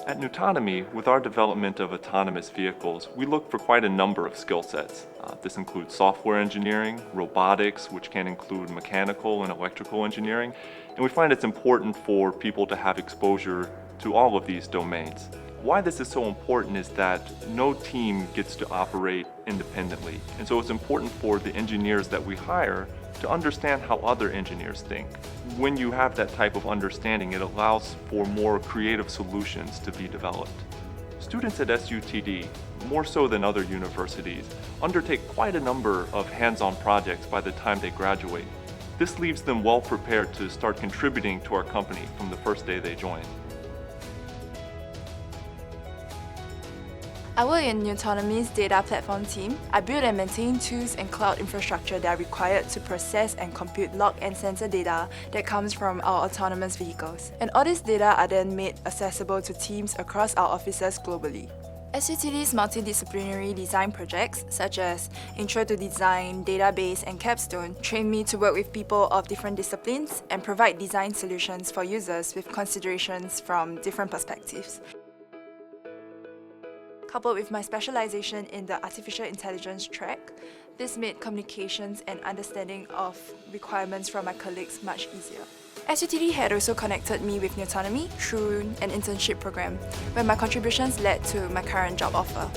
At nuTonomy, with our development of autonomous vehicles, we look for quite a number of skill sets. This includes software engineering, robotics, which can include mechanical and electrical engineering, and we find it's important for people to have exposure to all of these domains. Why this is so important is that no team gets to operate independently, and so it's important for the engineers that we hire to understand how other engineers think. When you have that type of understanding, it allows for more creative solutions to be developed. Students at SUTD, more so than other universities, undertake quite a number of hands-on projects by the time they graduate. This leaves them well prepared to start contributing to our company from the first day they join. I work in nuTonomy's data platform team. I build and maintain tools and cloud infrastructure that are required to process and compute log and sensor data that comes from our autonomous vehicles. And all this data are then made accessible to teams across our offices globally. SUTD's multidisciplinary design projects, such as Intro to Design, Database, and Capstone, train me to work with people of different disciplines and provide design solutions for users with considerations from different perspectives. Coupled with my specialization in the artificial intelligence track, this made communications and understanding of requirements from my colleagues much easier. SUTD had also connected me with nuTonomy through an internship program, where my contributions led to my current job offer.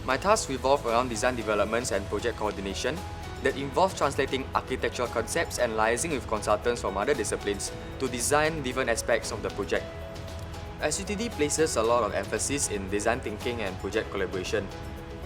My tasks revolve around design developments and project coordination that involve translating architectural concepts and liaising with consultants from other disciplines to design different aspects of the project. SUTD places a lot of emphasis in design thinking and project collaboration.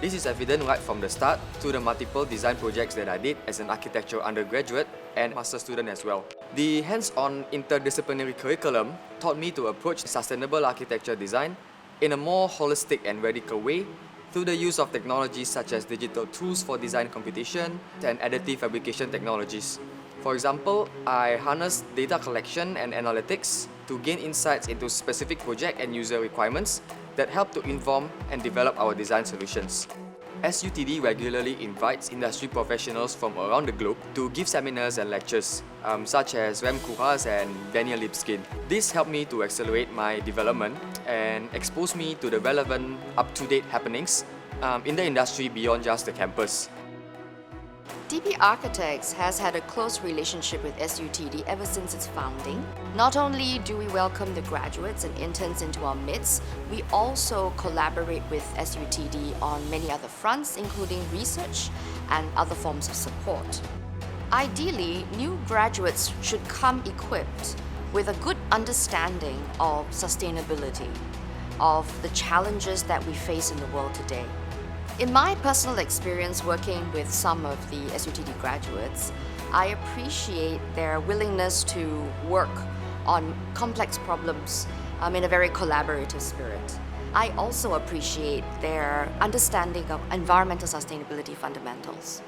This is evident right from the start to the multiple design projects that I did as an architecture undergraduate and master student as well. The hands-on interdisciplinary curriculum taught me to approach sustainable architecture design in a more holistic and radical way through the use of technologies such as digital tools for design computation and additive fabrication technologies. For example, I harnessed data collection and analytics to gain insights into specific project and user requirements that help to inform and develop our design solutions. SUTD regularly invites industry professionals from around the globe to give seminars and lectures, such as Rem Koolhaas and Daniel Lipskin. This helped me to accelerate my development and expose me to the relevant, up-to-date happenings in the industry beyond just the campus. DB Architects has had a close relationship with SUTD ever since its founding. Not only do we welcome the graduates and interns into our midst, we also collaborate with SUTD on many other fronts, including research and other forms of support. Ideally, new graduates should come equipped with a good understanding of sustainability, of the challenges that we face in the world today. In my personal experience working with some of the SUTD graduates, I appreciate their willingness to work on complex problems in a very collaborative spirit. I also appreciate their understanding of environmental sustainability fundamentals.